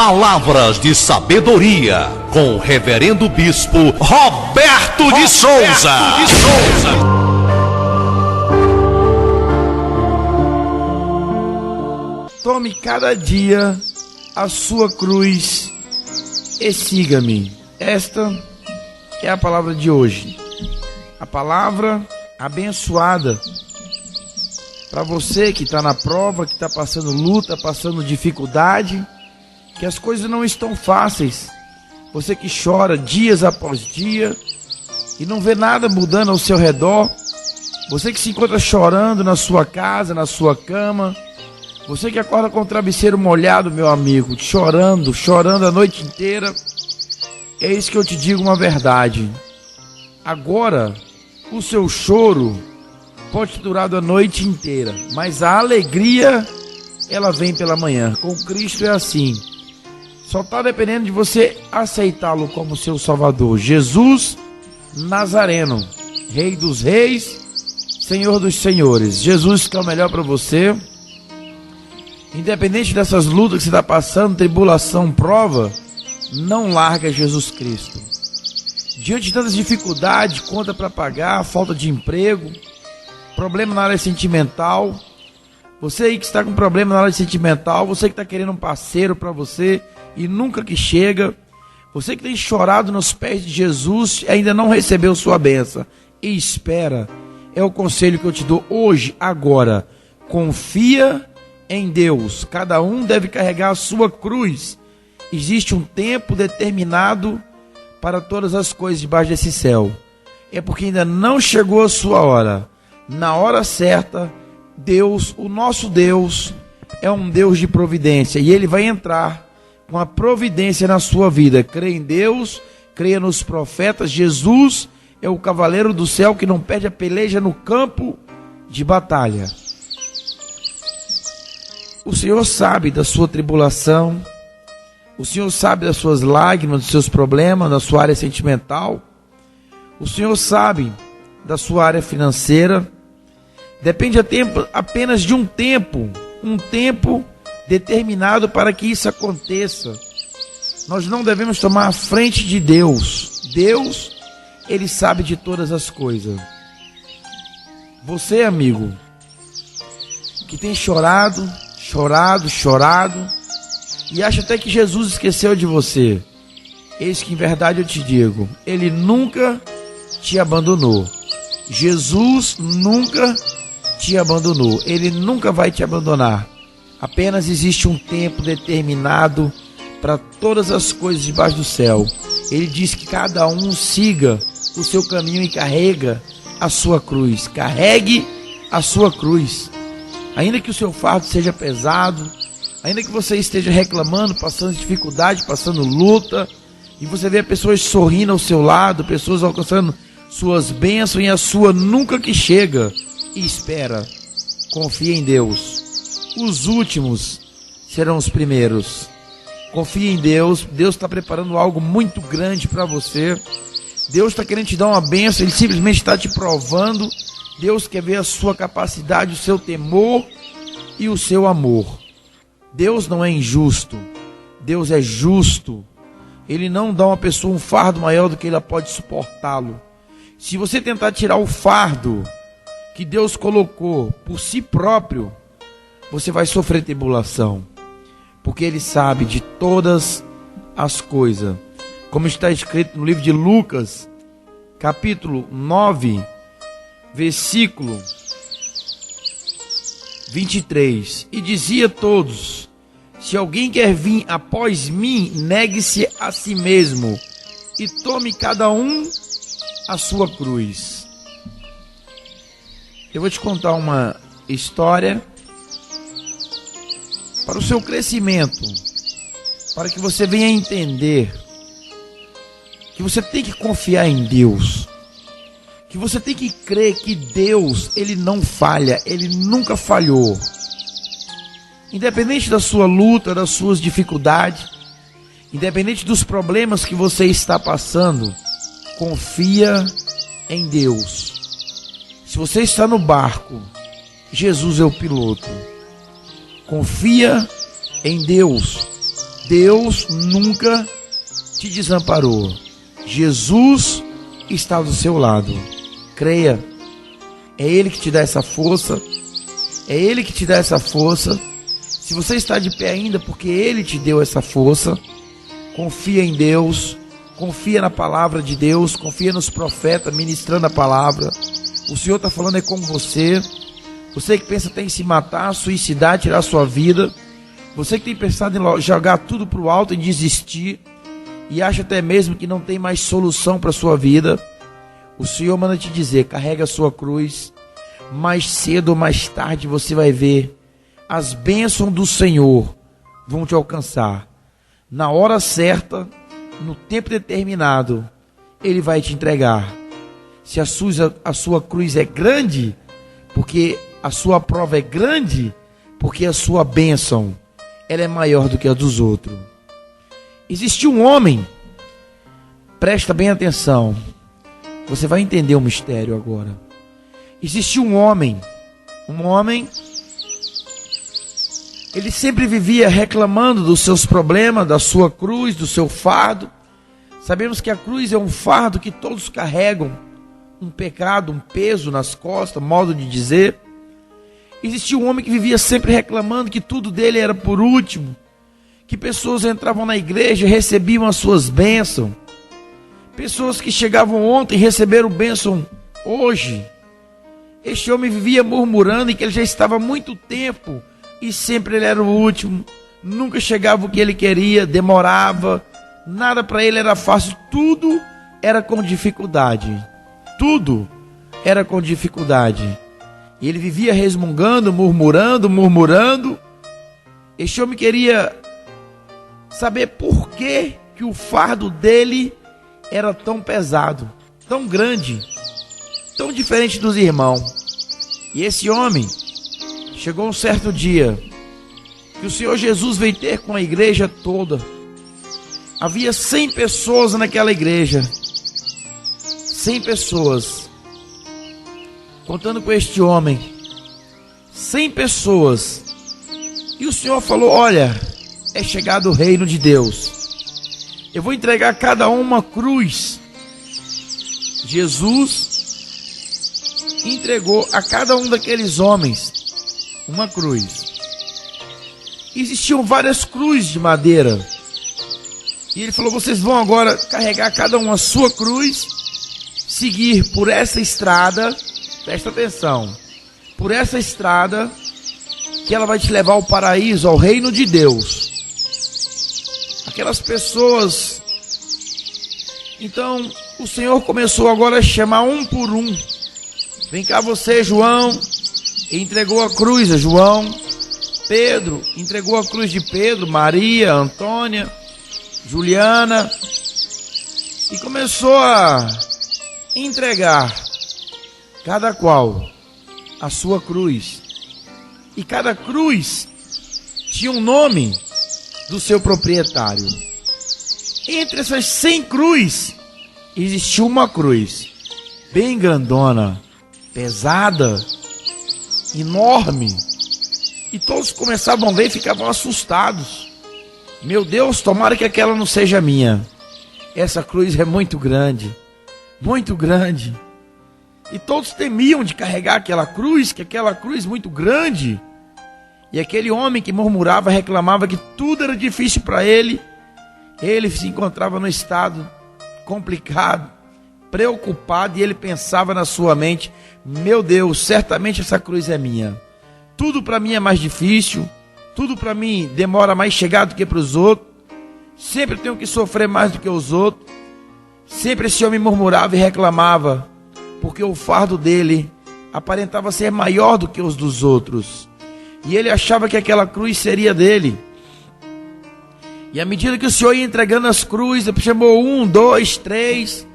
Palavras de sabedoria com o reverendo bispo Roberto de Souza. Tome cada dia a sua cruz e siga-me. Esta é a palavra de hoje. A palavra abençoada para você que está na prova, que está passando luta, passando dificuldade, que as coisas não estão fáceis. Você que chora dias após dia e não vê nada mudando ao seu redor. Você que se encontra chorando na sua casa, na sua cama. Você que acorda com o travesseiro molhado, meu amigo, chorando a noite inteira. É isso que eu te digo uma verdade. Agora, o seu choro pode ter durado a noite inteira, mas a alegria, ela vem pela manhã. Com Cristo é assim. Só está dependendo de você aceitá-lo como seu Salvador. Jesus Nazareno, Rei dos Reis, Senhor dos Senhores. Jesus que é o melhor para você. Independente dessas lutas que você está passando, tribulação, prova, não larga Jesus Cristo. Diante de tantas dificuldades, conta para pagar, falta de emprego, problema na área sentimental, você aí que está com problema na área sentimental, você que está querendo um parceiro para você e nunca que chega, você que tem chorado nos pés de Jesus e ainda não recebeu sua bênção, e espera, é o conselho que eu te dou hoje, agora. Confia em Deus. Cada um deve carregar a sua cruz. Existe um tempo determinado para todas as coisas debaixo desse céu. É porque ainda não chegou a sua hora. Na hora certa, Deus, o nosso Deus, é um Deus de providência. E Ele vai entrar com a providência na sua vida. Creia em Deus, creia nos profetas. Jesus é o cavaleiro do céu que não perde a peleja no campo de batalha. O Senhor sabe da sua tribulação, o Senhor sabe das suas lágrimas, dos seus problemas, da sua área sentimental, o Senhor sabe da sua área financeira. Depende apenas de um tempo determinado para que isso aconteça. Nós não devemos tomar a frente de Deus. Deus, Ele sabe de todas as coisas. Você, amigo, que tem chorado, e acha até que Jesus esqueceu de você. Eis que em verdade eu te digo, Ele nunca te abandonou. Jesus nunca te abandonou. Ele nunca vai te abandonar. Apenas existe um tempo determinado para todas as coisas debaixo do céu. Ele diz que cada um siga o seu caminho e carrega a sua cruz. Carregue a sua cruz. Ainda que o seu fardo seja pesado, ainda que você esteja reclamando, passando dificuldade, passando luta, e você vê pessoas sorrindo ao seu lado, pessoas alcançando suas bênçãos e a sua nunca que chega, e espera, confia em Deus. Os últimos serão os primeiros. Confia em Deus. Deus está preparando algo muito grande para você. Deus está querendo te dar uma bênção, Ele simplesmente está te provando. Deus quer ver a sua capacidade, o seu temor e o seu amor. Deus não é injusto, Deus é justo. Ele não dá a uma pessoa um fardo maior do que ela pode suportá-lo. Se você tentar tirar o fardo que Deus colocou por si próprio, você vai sofrer tribulação, porque Ele sabe de todas as coisas. Como está escrito no livro de Lucas, capítulo 9, versículo 23, e dizia a todos: se alguém quer vir após mim, negue-se a si mesmo e tome cada um a sua cruz. Eu vou te contar uma história para o seu crescimento, para que você venha entender que você tem que confiar em Deus, que você tem que crer que Deus, Ele não falha, Ele nunca falhou. Independente da sua luta, das suas dificuldades, independente dos problemas que você está passando, confia em Deus. Se você está no barco, Jesus é o piloto. Confia em Deus. Deus nunca te desamparou. Jesus está do seu lado. Creia. É Ele que te dá essa força. É Ele que te dá essa força. Se você está de pé ainda, porque Ele te deu essa força. Confia em Deus. Confia na palavra de Deus. Confia nos profetas ministrando a palavra. O Senhor está falando com você. Você que pensa até em se matar, suicidar, tirar a sua vida. Você que tem pensado em jogar tudo para o alto e desistir. E acha até mesmo que não tem mais solução para a sua vida. O Senhor manda te dizer, carrega a sua cruz. Mais cedo ou mais tarde você vai ver. As bênçãos do Senhor vão te alcançar. Na hora certa, no tempo determinado, Ele vai te entregar. Se a sua cruz é grande, porque a sua prova é grande, porque a sua bênção, ela é maior do que a dos outros. Existiu um homem, presta bem atenção, você vai entender o mistério agora. Existiu um homem, ele sempre vivia reclamando dos seus problemas, da sua cruz, do seu fardo. Sabemos que a cruz é um fardo que todos carregam, um pecado, um peso nas costas, modo de dizer. Existia um homem que vivia sempre reclamando que tudo dele era por último, que pessoas entravam na igreja e recebiam as suas bênçãos, pessoas que chegavam ontem e receberam bênção hoje. Este homem vivia murmurando e que ele já estava há muito tempo e sempre ele era o último, nunca chegava o que ele queria, demorava, nada para ele era fácil, tudo era com dificuldade, tudo era com dificuldade. E ele vivia resmungando, murmurando. Este homem queria saber por que o fardo dele era tão pesado, tão grande, tão diferente dos irmãos. E esse homem chegou um certo dia que o Senhor Jesus veio ter com a igreja toda. Havia 100 pessoas naquela igreja, 100 pessoas, contando com este homem, 100 pessoas. E o Senhor falou, olha, é chegado o reino de Deus. Eu vou entregar a cada um uma cruz. Jesus entregou a cada um daqueles homens uma cruz. Existiam várias cruzes de madeira. E ele falou, vocês vão agora carregar cada um a sua cruz, seguir por essa estrada, presta atenção, por essa estrada, que ela vai te levar ao paraíso, ao reino de Deus. Aquelas pessoas, então o Senhor começou agora a chamar um por um. Vem cá você, João, e entregou a cruz a João. Pedro, entregou a cruz de Pedro. Maria, Antônia, Juliana, e começou a entregar cada qual a sua cruz. E cada cruz tinha um nome do seu proprietário. Entre essas 100 cruzes, existiu uma cruz bem grandona, pesada, enorme. E todos começavam a ver e ficavam assustados. Meu Deus, tomara que aquela não seja minha. Essa cruz é muito grande, muito grande. E todos temiam de carregar aquela cruz, que aquela cruz muito grande. E aquele homem que murmurava, reclamava que tudo era difícil para ele, ele se encontrava num estado complicado, preocupado, e ele pensava na sua mente, meu Deus, certamente essa cruz é minha. Tudo para mim é mais difícil, tudo para mim demora mais chegar do que para os outros, sempre tenho que sofrer mais do que os outros. Sempre esse homem murmurava e reclamava, porque o fardo dele aparentava ser maior do que os dos outros. E ele achava que aquela cruz seria dele. E à medida que o Senhor ia entregando as cruzes, chamou 1, 2, 3,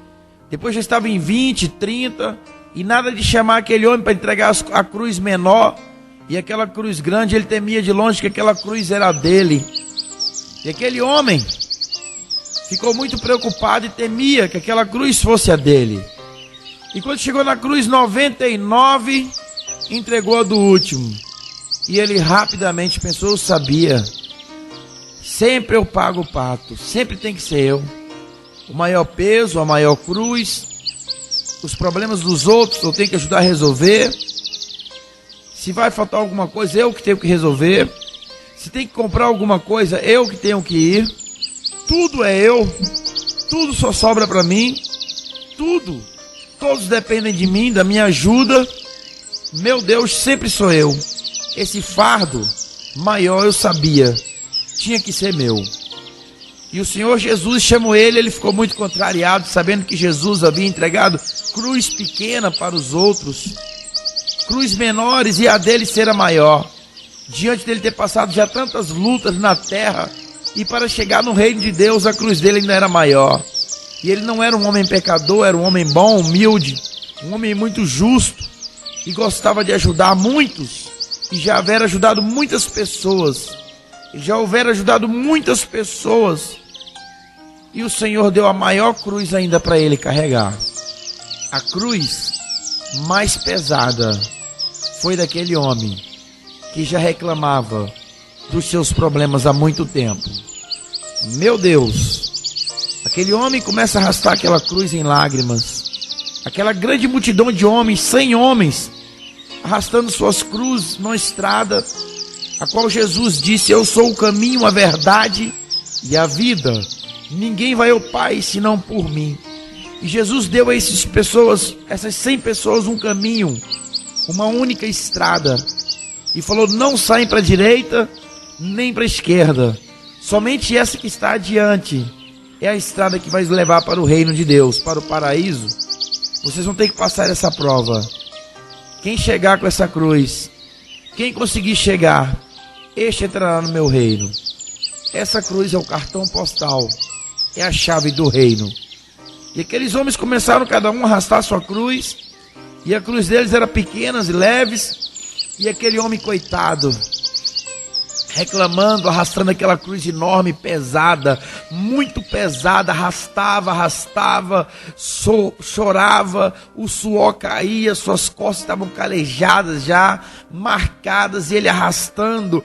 depois já estava em 20, 30, e nada de chamar aquele homem para entregar a cruz menor, e aquela cruz grande, ele temia de longe que aquela cruz era dele. E aquele homem ficou muito preocupado e temia que aquela cruz fosse a dele. E quando chegou na cruz 99, entregou a do último. E ele rapidamente pensou, eu sabia, se sempre eu pago o pato, sempre tem que ser eu. O maior peso, a maior cruz, os problemas dos outros eu tenho que ajudar a resolver. Se vai faltar alguma coisa, eu que tenho que resolver. Se tem que comprar alguma coisa, eu que tenho que ir. Tudo é eu, tudo só sobra para mim, tudo. Todos dependem de mim, da minha ajuda. Meu Deus, sempre sou eu. Esse fardo maior eu sabia, tinha que ser meu. E o Senhor Jesus chamou ele ficou muito contrariado, sabendo que Jesus havia entregado cruz pequena para os outros, cruz menores, e a dele ser a maior. Diante dele ter passado já tantas lutas na terra, e para chegar no reino de Deus, a cruz dele ainda era maior. E ele não era um homem pecador, era um homem bom, humilde, um homem muito justo, e gostava de ajudar muitos, e já houvera ajudado muitas pessoas. Ele já houvera ajudado muitas pessoas. E o Senhor deu a maior cruz ainda para ele carregar. A cruz mais pesada foi daquele homem que já reclamava dos seus problemas há muito tempo. Meu Deus, aquele homem começa a arrastar aquela cruz em lágrimas. Aquela grande multidão de homens, 100 homens, arrastando suas cruzes numa estrada, a qual Jesus disse: eu sou o caminho, a verdade e a vida. Ninguém vai ao Pai senão por mim. E Jesus deu a essas 100 pessoas um caminho, uma única estrada, e falou: não saem para a direita nem para a esquerda, somente essa que está adiante é a estrada que vai levar para o reino de Deus, para o paraíso. Vocês vão ter que passar essa prova. Quem chegar com essa cruz, quem conseguir chegar, este entrará no meu reino. Essa cruz é o cartão postal, é a chave do reino. E aqueles homens começaram cada um a arrastar sua cruz, e a cruz deles era pequenas e leves, e aquele homem coitado, reclamando, arrastando aquela cruz enorme, pesada, muito pesada, arrastava, chorava, o suor caía, suas costas estavam calejadas já, marcadas, e ele arrastando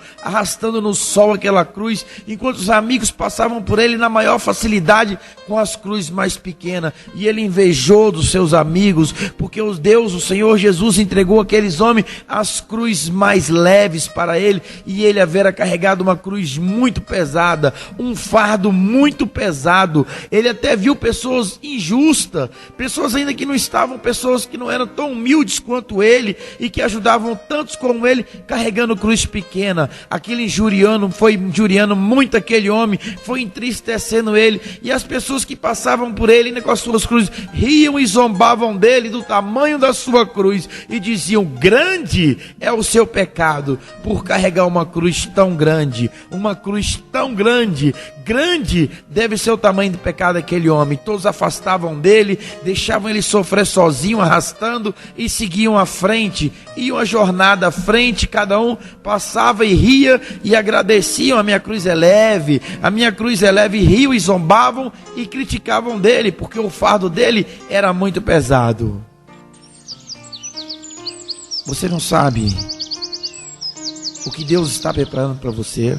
no sol aquela cruz, enquanto os amigos passavam por ele na maior facilidade com as cruzes mais pequenas, e ele invejou dos seus amigos, porque o Senhor Jesus entregou aqueles homens as cruzes mais leves para ele, e ele havia carregado uma cruz muito pesada, um fardo muito pesado. Ele até viu pessoas injustas, pessoas ainda que não estavam, pessoas que não eram tão humildes quanto ele, e que ajudavam tantos como ele, carregando cruz pequena. Aquele foi injuriando muito aquele homem, foi entristecendo ele, e as pessoas que passavam por ele, ainda com as suas cruzes, riam e zombavam dele, do tamanho da sua cruz, e diziam: grande é o seu pecado, por carregar uma cruz tão grande, uma cruz tão grande. Grande deve ser o tamanho do pecado daquele homem. Todos afastavam dele, deixavam ele sofrer sozinho, arrastando, e seguiam à frente, iam a jornada à frente, cada um passava e ria, e agradeciam: a minha cruz é leve, a minha cruz é leve, e riam e zombavam e criticavam dele, porque o fardo dele era muito pesado. Você não sabe o que Deus está preparando para você.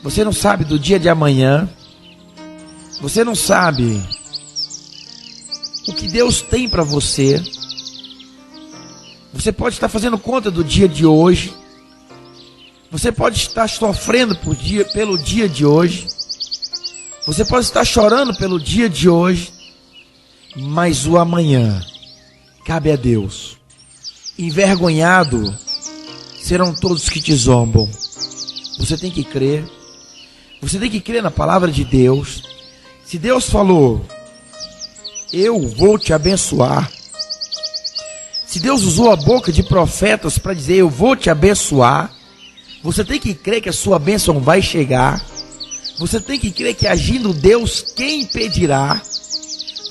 Você não sabe do dia de amanhã. Você não sabe o que Deus tem para você. Você pode estar fazendo conta do dia de hoje. Você pode estar sofrendo pelo dia de hoje. Você pode estar chorando pelo dia de hoje. Mas o amanhã cabe a Deus. Envergonhado serão todos que te zombam. Você tem que crer. Você tem que crer na palavra de Deus. Se Deus falou: eu vou te abençoar. Se Deus usou a boca de profetas para dizer: eu vou te abençoar, você tem que crer que a sua bênção vai chegar. Você tem que crer que, agindo Deus, quem impedirá?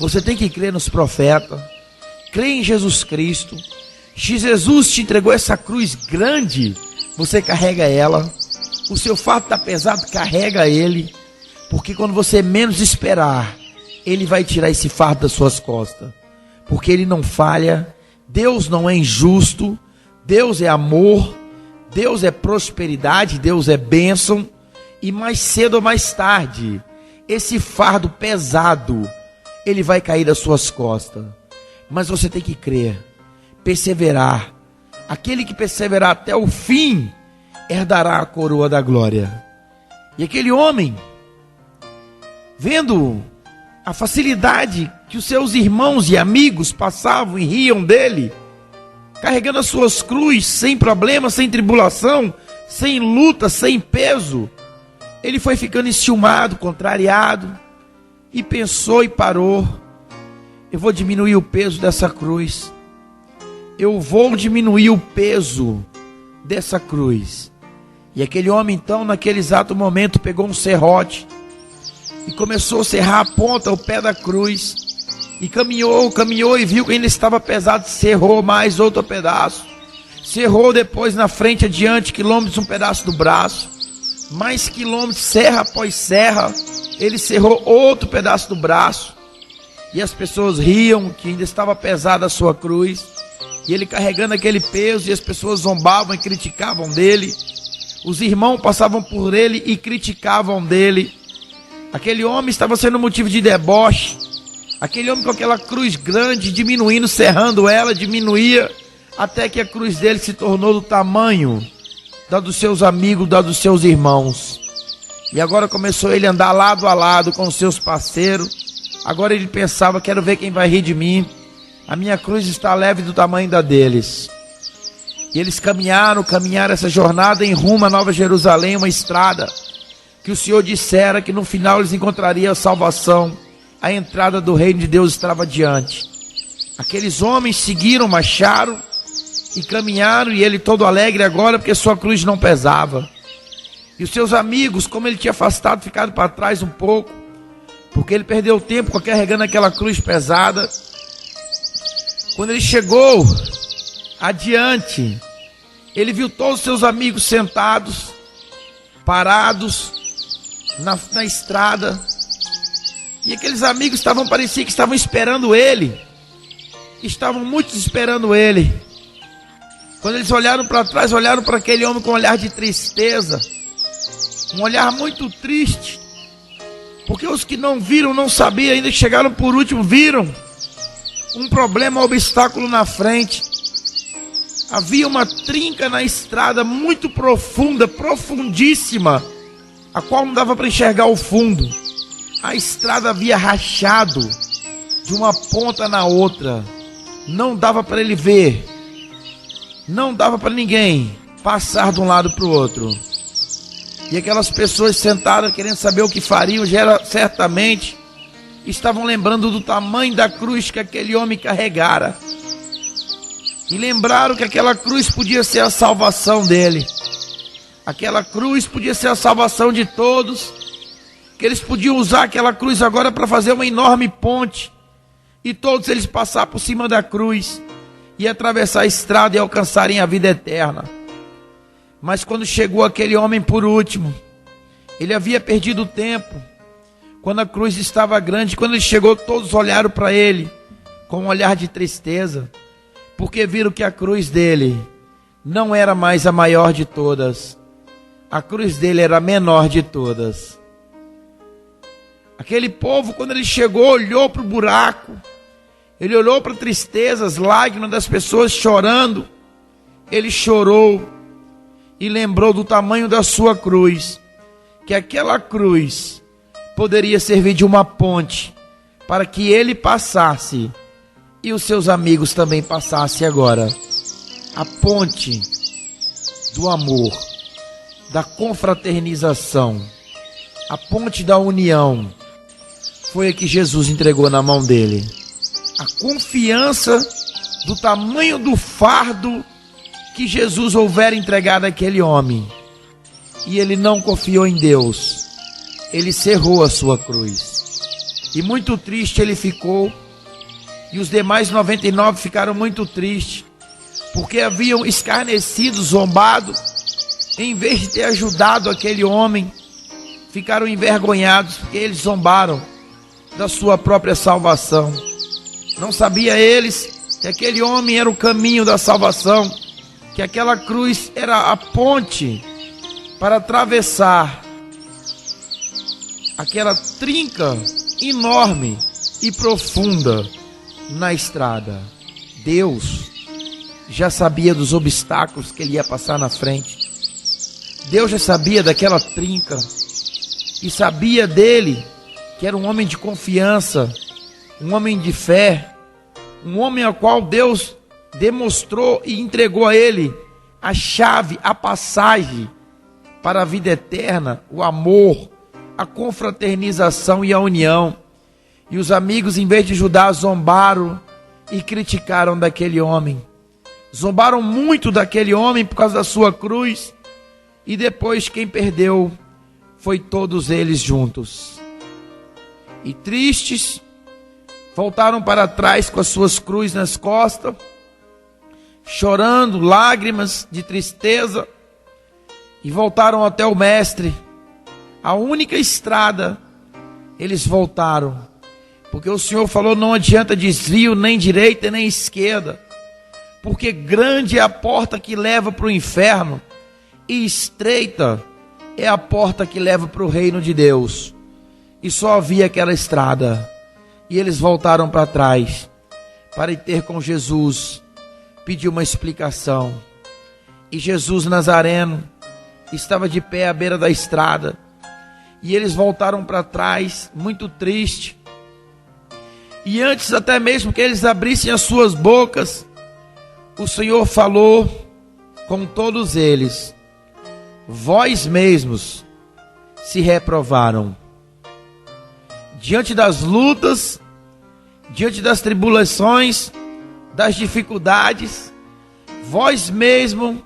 Você tem que crer nos profetas. Crer em Jesus Cristo. Se Jesus te entregou essa cruz grande, você carrega ela. O seu fardo está pesado, carrega ele. Porque quando você menos esperar, Ele vai tirar esse fardo das suas costas. Porque Ele não falha. Deus não é injusto. Deus é amor. Deus é prosperidade. Deus é bênção. E mais cedo ou mais tarde, esse fardo pesado, ele vai cair das suas costas. Mas você tem que crer, perseverar. Aquele que perseverar até o fim, herdará a coroa da glória. E aquele homem, vendo a facilidade que os seus irmãos e amigos passavam e riam dele, carregando as suas cruzes, sem problema, sem tribulação, sem luta, sem peso, ele foi ficando enciumado, contrariado, e pensou e parou: eu vou diminuir o peso dessa cruz, eu vou diminuir o peso dessa cruz. E aquele homem então, naquele exato momento, pegou um serrote e começou a serrar a ponta, o pé da cruz, e caminhou e viu que ainda estava pesado, serrou mais outro pedaço, serrou depois na frente, adiante, quilômetros, um pedaço do braço, mais quilômetros, serra após serra, ele serrou outro pedaço do braço, e as pessoas riam que ainda estava pesada a sua cruz, e ele carregando aquele peso, e as pessoas zombavam e criticavam dele, os irmãos passavam por ele e criticavam dele. Aquele homem estava sendo motivo de deboche, aquele homem com aquela cruz grande, diminuindo, serrando ela, diminuía, até que a cruz dele se tornou do tamanho da dos seus amigos, da dos seus irmãos. E agora começou ele a andar lado a lado com os seus parceiros. Agora ele pensava: quero ver quem vai rir de mim, a minha cruz está leve do tamanho da deles. E eles caminharam essa jornada em rumo a Nova Jerusalém, uma estrada que o Senhor dissera que no final eles encontrariam a salvação, a entrada do reino de Deus estava adiante. Aqueles homens seguiram, marcharam e caminharam, e ele todo alegre agora porque sua cruz não pesava. E os seus amigos, como ele tinha afastado, ficado para trás um pouco, porque ele perdeu tempo carregando aquela cruz pesada. Quando ele chegou adiante, ele viu todos os seus amigos sentados, parados na estrada, e aqueles amigos parecia que estavam esperando ele, estavam muitos esperando ele. Quando eles olharam para trás, olharam para aquele homem com um olhar de tristeza, um olhar muito triste, porque os que não viram, não sabiam, ainda que chegaram por último, viram um problema, um obstáculo na frente. Havia uma trinca na estrada muito profunda, profundíssima, a qual não dava para enxergar o fundo. A estrada havia rachado de uma ponta na outra, não dava para ele ver, não dava para ninguém passar de um lado para o outro. E aquelas pessoas sentaram querendo saber o que fariam, certamente estavam lembrando do tamanho da cruz que aquele homem carregara. E lembraram que aquela cruz podia ser a salvação dele. Aquela cruz podia ser a salvação de todos. Que eles podiam usar aquela cruz agora para fazer uma enorme ponte. E todos eles passar por cima da cruz e atravessar a estrada e alcançarem a vida eterna. Mas quando chegou aquele homem por último, ele havia perdido o tempo. Quando a cruz estava grande, quando ele chegou, todos olharam para ele com um olhar de tristeza, porque viram que a cruz dele não era mais a maior de todas. A cruz dele era a menor de todas. Aquele povo, quando ele chegou, olhou para o buraco, ele olhou para a tristeza, as lágrimas das pessoas chorando. Ele chorou e lembrou do tamanho da sua cruz, que aquela cruz poderia servir de uma ponte para que ele passasse e os seus amigos também passassem agora. A ponte do amor, da confraternização, a ponte da união, foi a que Jesus entregou na mão dele. A confiança do tamanho do fardo que Jesus houvera entregado àquele homem. E ele não confiou em Deus. Ele cerrou a sua cruz. E muito triste ele ficou. E os demais 99 ficaram muito tristes, porque haviam escarnecido, zombado. Em vez de ter ajudado aquele homem, ficaram envergonhados, porque eles zombaram da sua própria salvação. Não sabia eles que aquele homem era o caminho da salvação, que aquela cruz era a ponte para atravessar aquela trinca enorme e profunda na estrada. Deus já sabia dos obstáculos que ele ia passar na frente. Deus já sabia daquela trinca e sabia dele que era um homem de confiança, um homem de fé, um homem ao qual Deus demonstrou e entregou a ele a chave, a passagem para a vida eterna, o amor, a confraternização e a união. E os amigos, em vez de ajudar, zombaram e criticaram daquele homem. Zombaram muito daquele homem por causa da sua cruz. E depois quem perdeu foi todos eles juntos. E tristes, voltaram para trás com as suas cruzes nas costas, chorando, lágrimas de tristeza, e voltaram até o mestre. A única estrada, eles voltaram, porque o Senhor falou: não adianta desvio, nem direita, nem esquerda, porque grande é a porta que leva para o inferno, e estreita é a porta que leva para o reino de Deus. E só havia aquela estrada. E eles voltaram para trás para ir ter com Jesus, pedir uma explicação. E Jesus Nazareno estava de pé à beira da estrada. E eles voltaram para trás, muito triste. E antes até mesmo que eles abrissem as suas bocas, o Senhor falou com todos eles: vós mesmos se reprovaram. Diante das lutas, diante das tribulações, das dificuldades, vós mesmos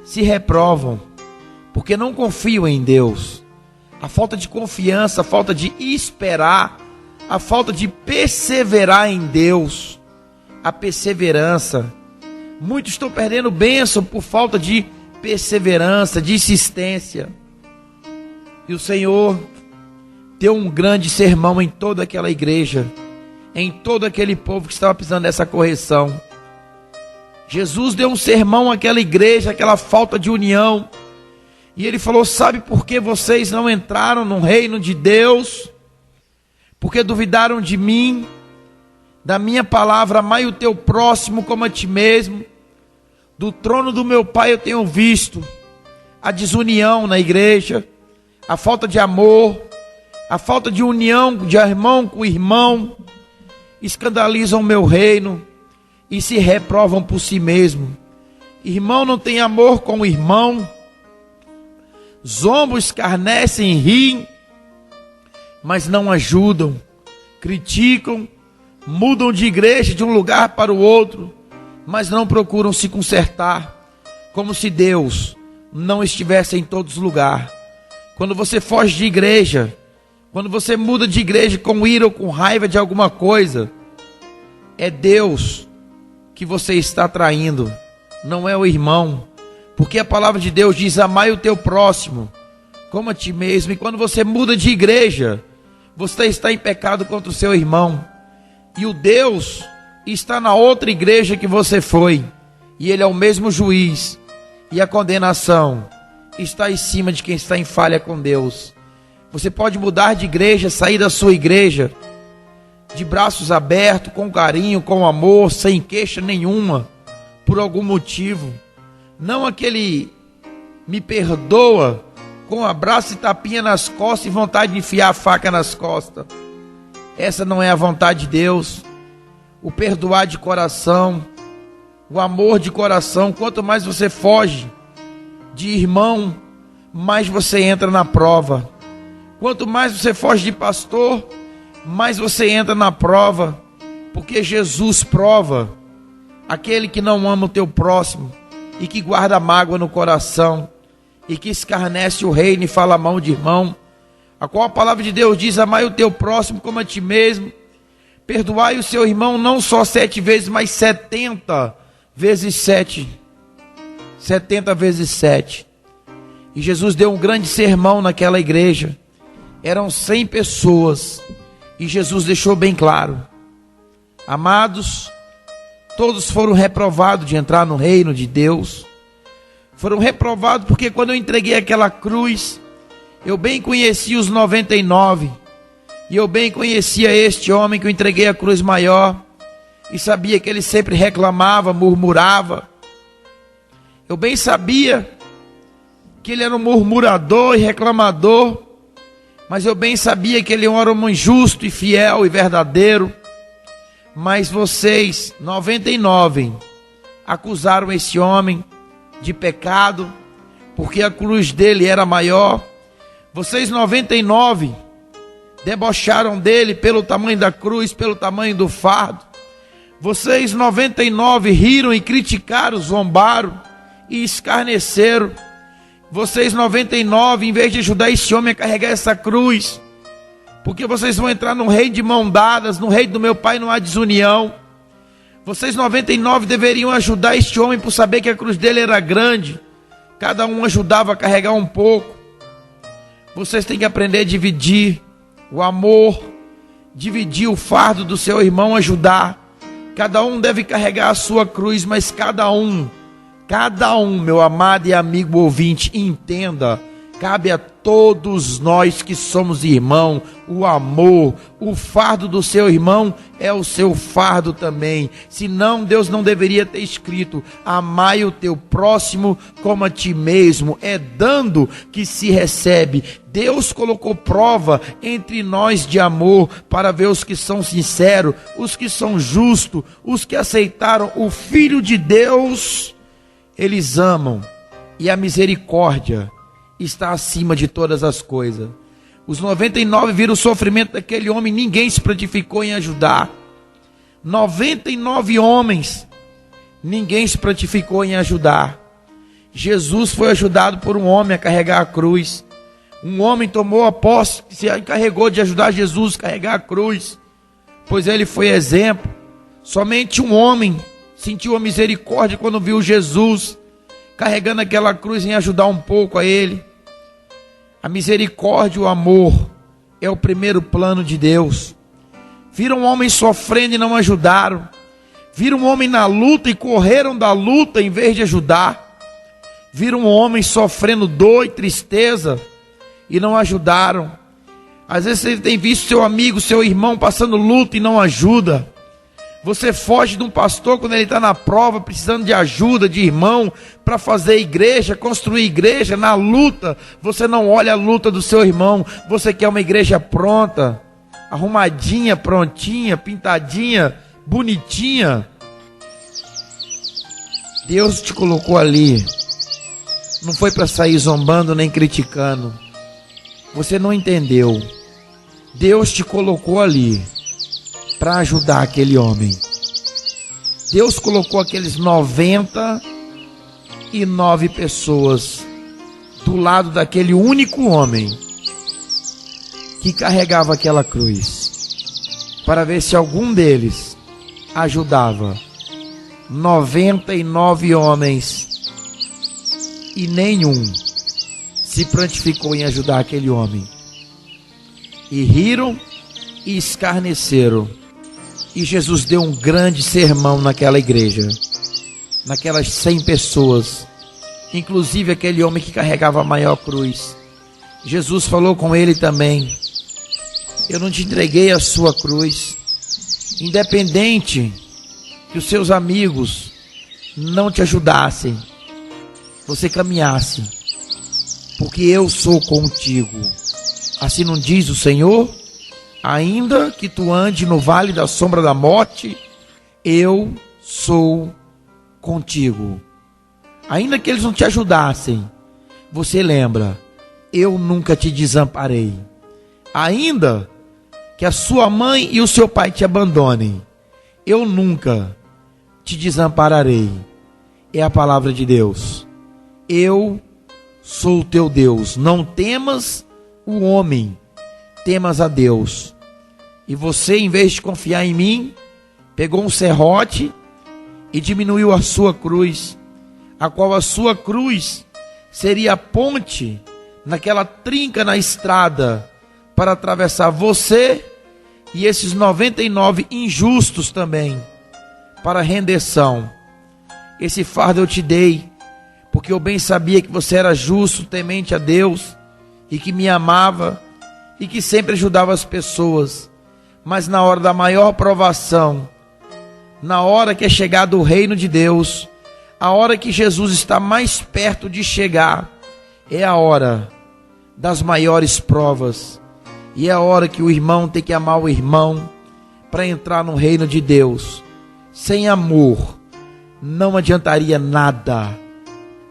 se reprovam, porque não confiam em Deus. A falta de confiança, a falta de esperar, a falta de perseverar em Deus, a perseverança. Muitos estão perdendo bênção por falta de perseverança, de insistência. E o Senhor deu um grande sermão em toda aquela igreja, em todo aquele povo que estava precisando dessa correção. Jesus deu um sermão àquela igreja, aquela falta de união. E ele falou: sabe por que vocês não entraram no reino de Deus? Porque duvidaram de mim, da minha palavra: amai o teu próximo como a ti mesmo. Do trono do meu Pai eu tenho visto a desunião na igreja, a falta de amor, a falta de união de irmão com irmão. Escandalizam o meu reino e se reprovam por si mesmo. Irmão não tem amor com o irmão, zombam, escarnecem, riem, mas não ajudam, criticam, mudam de igreja de um lugar para o outro, mas não procuram se consertar, como se Deus não estivesse em todos os lugares. Quando você foge de igreja, quando você muda de igreja com ira ou com raiva de alguma coisa, é Deus que você está traindo, não é o irmão. Porque a palavra de Deus diz: amai o teu próximo como a ti mesmo. E quando você muda de igreja, você está em pecado contra o seu irmão. E o Deus está na outra igreja que você foi. E Ele é o mesmo juiz. E a condenação está em cima de quem está em falha com Deus. Você pode mudar de igreja, sair da sua igreja de braços abertos, com carinho, com amor, sem queixa nenhuma, por algum motivo. Não aquele me perdoa, com abraço e tapinha nas costas e vontade de enfiar a faca nas costas. Essa não é a vontade de Deus. O perdoar de coração, o amor de coração. Quanto mais você foge de irmão, mais você entra na prova. Quanto mais você foge de pastor, mais você entra na prova. Porque Jesus prova aquele que não ama o teu próximo e que guarda mágoa no coração e que escarnece o reino e fala mal de irmão, a qual a palavra de Deus diz: amai o teu próximo como a ti mesmo. Perdoai o seu irmão não só 7 vezes, mas 70 vezes 7. 70 vezes 7. E Jesus deu um grande sermão naquela igreja. Eram 100 pessoas. E Jesus deixou bem claro: amados, todos foram reprovados de entrar no reino de Deus. Foram reprovados porque quando eu entreguei aquela cruz, Eu bem conhecia os 99, e eu bem conhecia este homem que eu entreguei a cruz maior, e sabia que ele sempre reclamava, murmurava. Eu bem sabia que ele era um murmurador e reclamador, mas eu bem sabia que ele era um homem justo e fiel e verdadeiro. Mas vocês, 99, acusaram esse homem de pecado, porque a cruz dele era maior. Vocês, 99, debocharam dele pelo tamanho da cruz, pelo tamanho do fardo. Vocês, 99, riram e criticaram, zombaram e escarneceram. Vocês, 99, em vez de ajudar esse homem a carregar essa cruz, porque vocês vão entrar no reino de mão dadas, no reino do meu Pai não há desunião. Vocês, 99, deveriam ajudar este homem por saber que a cruz dele era grande. Cada um ajudava a carregar um pouco. Vocês têm que aprender a dividir o amor, dividir o fardo do seu irmão, ajudar. Cada um deve carregar a sua cruz, mas cada um, meu amado e amigo ouvinte, entenda, cabe a todos nós que somos irmão, o amor, o fardo do seu irmão é o seu fardo também. Senão Deus não deveria ter escrito: amai o teu próximo como a ti mesmo. É dando que se recebe. Deus colocou prova entre nós de amor para ver os que são sinceros, os que são justos, os que aceitaram o Filho de Deus. Eles amam, e a misericórdia está acima de todas as coisas. Os 99 viram o sofrimento daquele homem, ninguém se prontificou em ajudar. 99 homens, ninguém se prontificou em ajudar. Jesus foi ajudado por um homem a carregar a cruz. Um homem tomou a posse, se encarregou de ajudar Jesus a carregar a cruz, pois ele foi exemplo. Somente um homem sentiu a misericórdia quando viu Jesus carregando aquela cruz, em ajudar um pouco a ele. A misericórdia e o amor é o primeiro plano de Deus. Viram um homem sofrendo e não ajudaram. Viram um homem na luta e correram da luta em vez de ajudar. Viram um homem sofrendo dor e tristeza e não ajudaram. Às vezes você tem visto seu amigo, seu irmão passando luta e não ajuda. Você foge de um pastor quando ele está na prova, precisando de ajuda, de irmão, para fazer igreja, construir igreja. Na luta, você não olha a luta do seu irmão. Você quer uma igreja pronta, arrumadinha, prontinha, pintadinha, bonitinha. Deus te colocou ali, não foi para sair zombando nem criticando. Você não entendeu. Deus te colocou ali para ajudar aquele homem. Deus colocou aqueles 99 pessoas do lado daquele único homem que carregava aquela cruz, para ver se algum deles ajudava. 99 homens e nenhum se prontificou em ajudar aquele homem. E riram e escarneceram. E Jesus deu um grande sermão naquela igreja, naquelas 100 pessoas, inclusive aquele homem que carregava a maior cruz. Jesus falou com ele também: eu não te entreguei a sua cruz, independente que os seus amigos não te ajudassem, você caminhasse, porque eu sou contigo. Assim não diz o Senhor? Ainda que tu ande no vale da sombra da morte, eu sou contigo. Ainda que eles não te ajudassem, você lembra: eu nunca te desamparei. Ainda que a sua mãe e o seu pai te abandonem, eu nunca te desampararei. É a palavra de Deus. Eu sou o teu Deus. Não temas o homem, temas a Deus. E você, em vez de confiar em mim, pegou um serrote e diminuiu a sua cruz, a qual a sua cruz seria a ponte naquela trinca na estrada para atravessar você e esses 99 injustos também para a rendição. Esse fardo eu te dei, porque eu bem sabia que você era justo, temente a Deus, e que me amava e que sempre ajudava as pessoas. Mas na hora da maior provação, na hora que é chegado o reino de Deus, a hora que Jesus está mais perto de chegar, é a hora das maiores provas. E é a hora que o irmão tem que amar o irmão para entrar no reino de Deus. Sem amor, não adiantaria nada.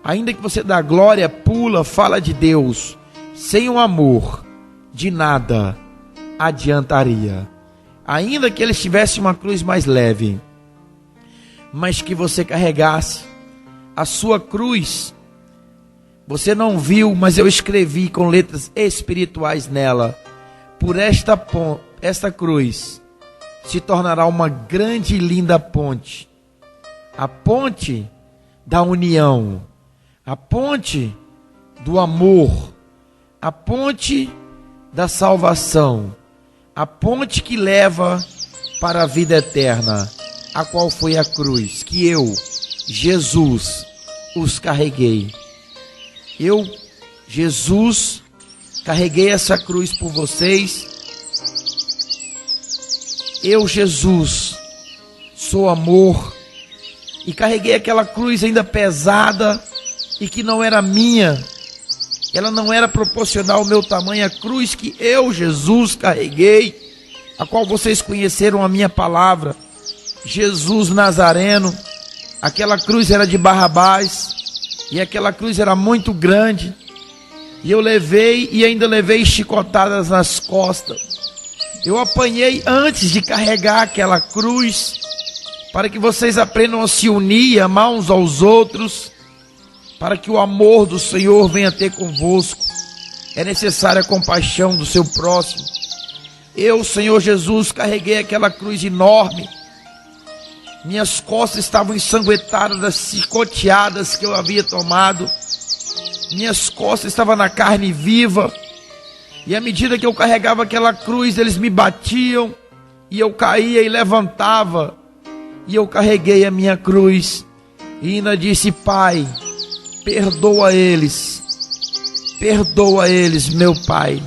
Ainda que você dá glória, pula, fala de Deus, sem o amor, de nada adiantaria. Ainda que ele tivesse uma cruz mais leve, mas que você carregasse a sua cruz. Você não viu, mas eu escrevi com letras espirituais nela. Por esta cruz se tornará uma grande e linda ponte. A ponte da união, a ponte do amor, a ponte da salvação, a ponte que leva para a vida eterna, a qual foi a cruz, que eu, Jesus, os carreguei. Eu, Jesus, carreguei essa cruz por vocês. Eu, Jesus, sou amor, e carreguei aquela cruz ainda pesada e que não era minha. Ela não era proporcional ao meu tamanho. A cruz que eu, Jesus, carreguei, a qual vocês conheceram a minha palavra, Jesus Nazareno. Aquela cruz era de Barrabás, e aquela cruz era muito grande, e eu levei e ainda levei chicotadas nas costas. Eu apanhei antes de carregar aquela cruz, para que vocês aprendam a se unir, amar uns aos outros, para que o amor do Senhor venha ter convosco. É necessária a compaixão do seu próximo. Eu, Senhor Jesus, carreguei aquela cruz enorme. Minhas costas estavam ensanguentadas das chicoteadas que eu havia tomado. Minhas costas estavam na carne viva. E à medida que eu carregava aquela cruz, eles me batiam, e eu caía e levantava. E eu carreguei a minha cruz e ainda disse: Pai, perdoa eles, meu Pai.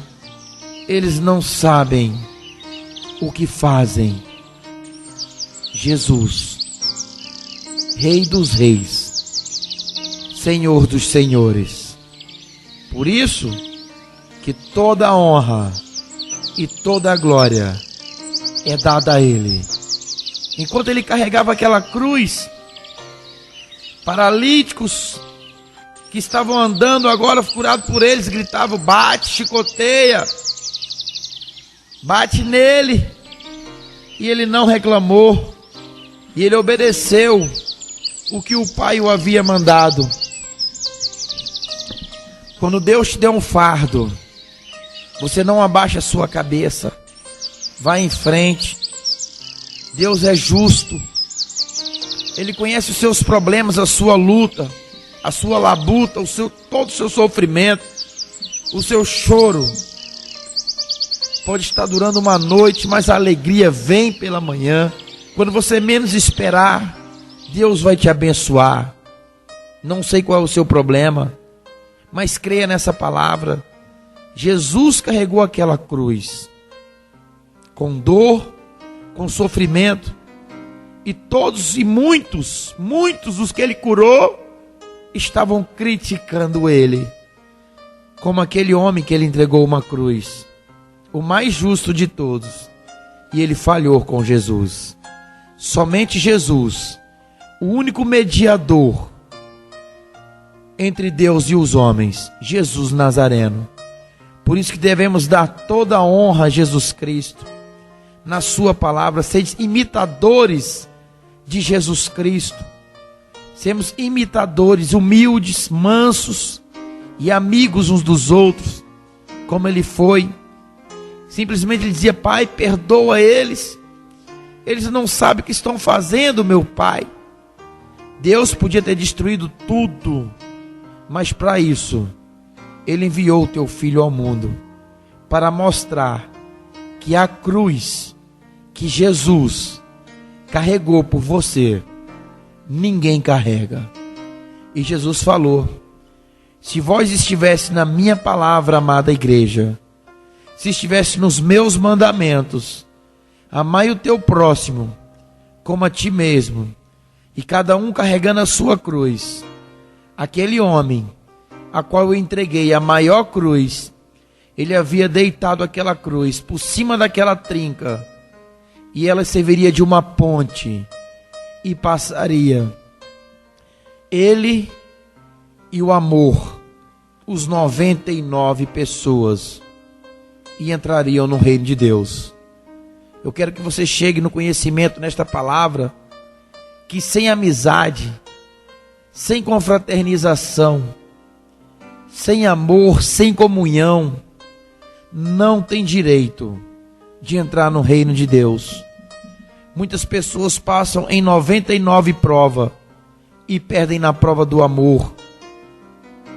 Eles não sabem o que fazem. Jesus, Rei dos Reis, Senhor dos Senhores. Por isso que toda a honra e toda a glória é dada a Ele. Enquanto Ele carregava aquela cruz, paralíticos que estavam andando agora, curados por eles, gritavam: bate, chicoteia, bate nele. E ele não reclamou, e ele obedeceu o que o Pai o havia mandado. Quando Deus te der um fardo, você não abaixa a sua cabeça, vai em frente. Deus é justo, Ele conhece os seus problemas, a sua luta, a sua labuta, todo o seu sofrimento, o seu choro. Pode estar durando uma noite, mas a alegria vem pela manhã. Quando você menos esperar, Deus vai te abençoar. Não sei qual é o seu problema, mas creia nessa palavra. Jesus carregou aquela cruz com dor, com sofrimento, e todos e muitos dos que ele curou estavam criticando ele, como aquele homem que ele entregou uma cruz, o mais justo de todos, e ele falhou com Jesus. Somente Jesus, o único mediador entre Deus e os homens, Jesus Nazareno. Por isso que devemos dar toda a honra a Jesus Cristo, na sua palavra, sede imitadores de Jesus Cristo, sermos imitadores, humildes, mansos e amigos uns dos outros, como ele foi. Simplesmente ele dizia: Pai, perdoa eles, eles não sabem o que estão fazendo, meu Pai. Deus podia ter destruído tudo, mas para isso ele enviou o teu Filho ao mundo, para mostrar que a cruz que Jesus carregou por você, ninguém carrega. E Jesus falou Se vós estivesse na minha palavra, amada igreja, se estivesse nos meus mandamentos, amai o teu próximo como a ti mesmo, e cada um carregando a sua cruz, aquele homem a qual eu entreguei a maior cruz, ele havia deitado aquela cruz por cima daquela trinca, e ela serviria de uma ponte, e passaria ele e o amor, os 99 pessoas, e entrariam no reino de Deus. Eu quero que você chegue no conhecimento nesta palavra, que sem amizade, sem confraternização, sem amor, sem comunhão, não tem direito de entrar no reino de Deus. Muitas pessoas passam em 99 provas e perdem na prova do amor,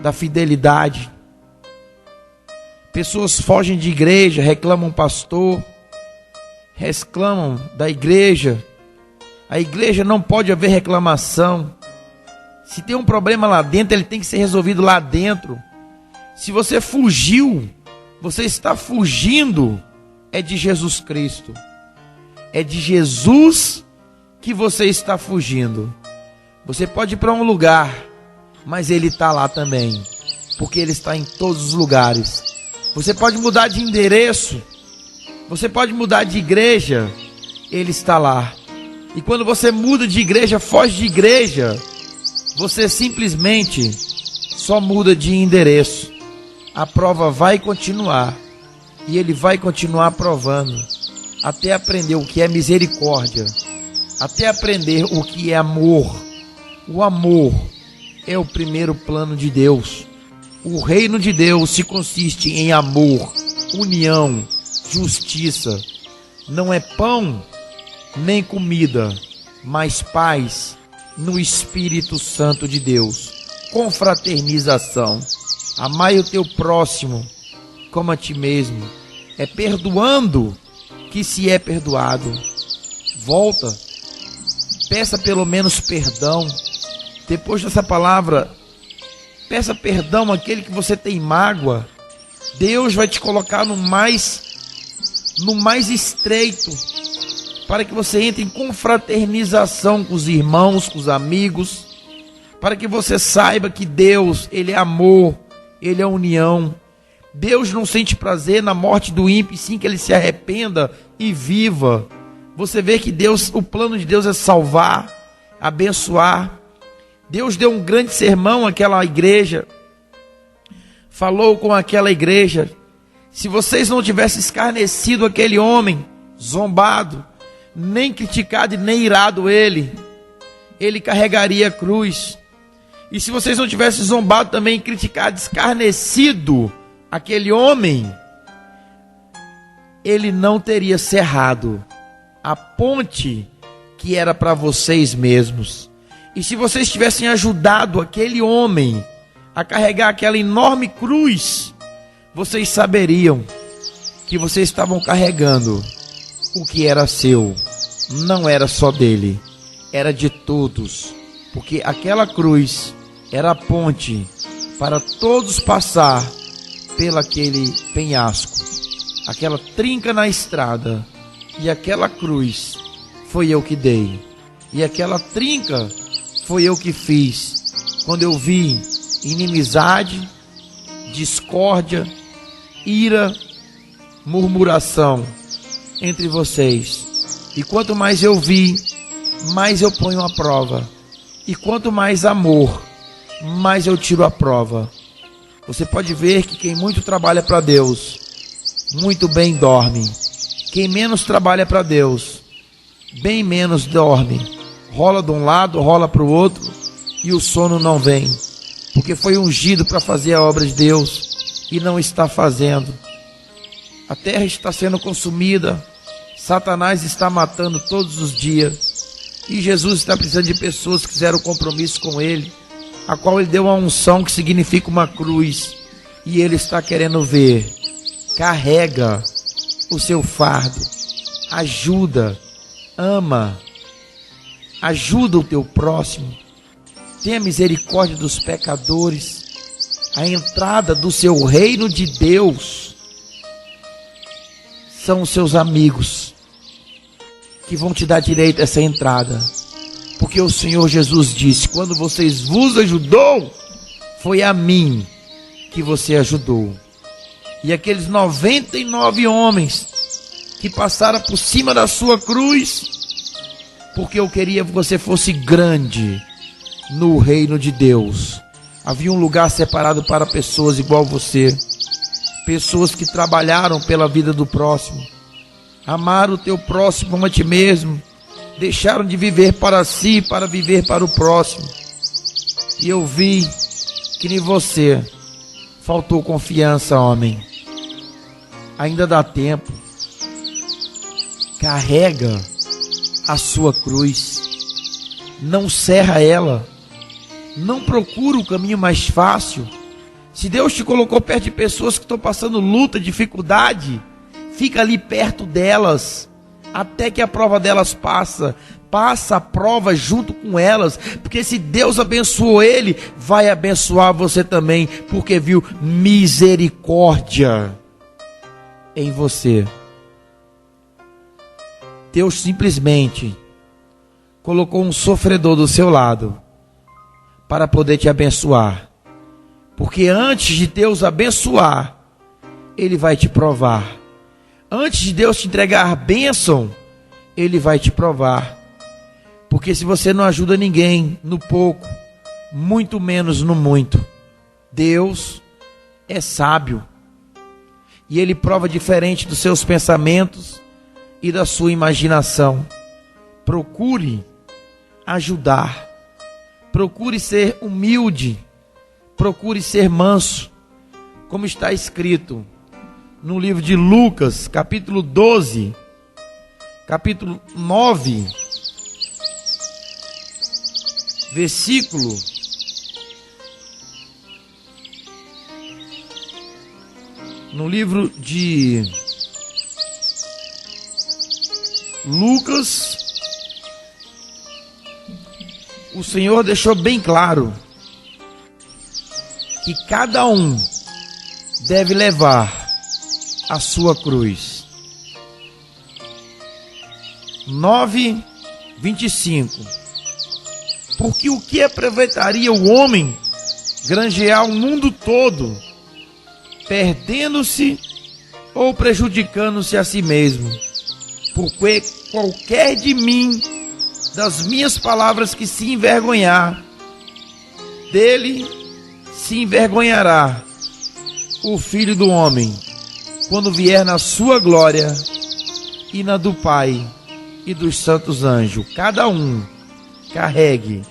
da fidelidade. Pessoas fogem de igreja, reclamam pastor, reclamam da igreja. A igreja não pode haver reclamação. Se tem um problema lá dentro, ele tem que ser resolvido lá dentro. Se você fugiu, você está fugindo, é de Jesus Cristo. É de Jesus que você está fugindo. Você pode ir para um lugar, mas ele está lá também, porque ele está em todos os lugares. Você pode mudar de endereço, você pode mudar de igreja, ele está lá. E quando você muda de igreja, foge de igreja, você simplesmente só muda de endereço. A prova vai continuar, e ele vai continuar provando, até aprender o que é misericórdia, até aprender o que é amor. O amor é o primeiro plano de Deus. O reino de Deus se consiste em amor, união, justiça. Não é pão nem comida, mas paz no Espírito Santo de Deus. Confraternização. Amai o teu próximo como a ti mesmo. É perdoando que se é perdoado. Volta, peça pelo menos perdão. Depois dessa palavra, peça perdão àquele que você tem mágoa. Deus vai te colocar no mais estreito, para que você entre em confraternização com os irmãos, com os amigos, para que você saiba que Deus, ele é amor, ele é união. Deus não sente prazer na morte do ímpio, sim que ele se arrependa e viva. Você vê que Deus, o plano de Deus é salvar, abençoar. Deus deu um grande sermão àquela igreja, falou com aquela igreja: se vocês não tivessem escarnecido aquele homem, zombado, nem criticado e nem irado ele carregaria a cruz. E se vocês não tivessem zombado também, criticado, escarnecido aquele homem, ele não teria cerrado a ponte que era para vocês mesmos. E se vocês tivessem ajudado aquele homem a carregar aquela enorme cruz, vocês saberiam que vocês estavam carregando o que era seu. Não era só dele, era de todos, porque aquela cruz era a ponte para todos passar pelaquele penhasco, aquela trinca na estrada. E aquela cruz foi eu que dei, e aquela trinca foi eu que fiz, quando eu vi inimizade, discórdia, ira, murmuração entre vocês. E quanto mais eu vi, mais eu ponho à prova. E quanto mais amor, mais eu tiro a prova. Você pode ver que quem muito trabalha para Deus, muito bem dorme. Quem menos trabalha para Deus, bem menos dorme. Rola de um lado, rola para o outro, e o sono não vem, porque foi ungido para fazer a obra de Deus e não está fazendo. A terra está sendo consumida, Satanás está matando todos os dias, e Jesus está precisando de pessoas que fizeram compromisso com ele, a qual ele deu uma unção que significa uma cruz, e ele está querendo ver. Carrega o seu fardo, ajuda, ama, ajuda o teu próximo, tenha misericórdia dos pecadores, A entrada do seu reino de Deus são os seus amigos que vão te dar direito a essa entrada. Porque o Senhor Jesus disse: quando vocês vos ajudou, foi a mim que você ajudou. E aqueles 99 homens que passaram por cima da sua cruz, porque eu queria que você fosse grande no reino de Deus. Havia um lugar separado para pessoas igual você, pessoas que trabalharam pela vida do próximo, amaram o teu próximo como a ti mesmo, deixaram de viver para si para viver para o próximo. E eu vi que em você faltou confiança, homem. Ainda dá tempo. Carrega a sua cruz, não cerra ela, não procura o caminho mais fácil. Se Deus te colocou perto de pessoas que estão passando luta, dificuldade, fica ali perto delas, até que a prova delas passa a prova junto com elas, porque se Deus abençoou ele, vai abençoar você também, porque viu misericórdia em você. Deus simplesmente colocou um sofredor do seu lado para poder te abençoar, porque antes de Deus abençoar, ele vai te provar. Antes de Deus te entregar a bênção, ele vai te provar. Porque se você não ajuda ninguém no pouco, muito menos no muito, Deus é sábio. E ele prova diferente dos seus pensamentos e da sua imaginação. Procure ajudar. Procure ser humilde. Procure ser manso. Como está escrito no livro de Lucas, capítulo 12, capítulo 9, versículo no livro de Lucas, o Senhor deixou bem claro que cada um deve levar a sua cruz. 9:25. Porque o que aproveitaria o homem granjear o mundo todo, perdendo-se ou prejudicando-se a si mesmo? Porque qualquer de mim, das minhas palavras, que se envergonhar, dele se envergonhará o Filho do Homem, quando vier na sua glória e na do Pai e dos santos anjos. Cada um carregue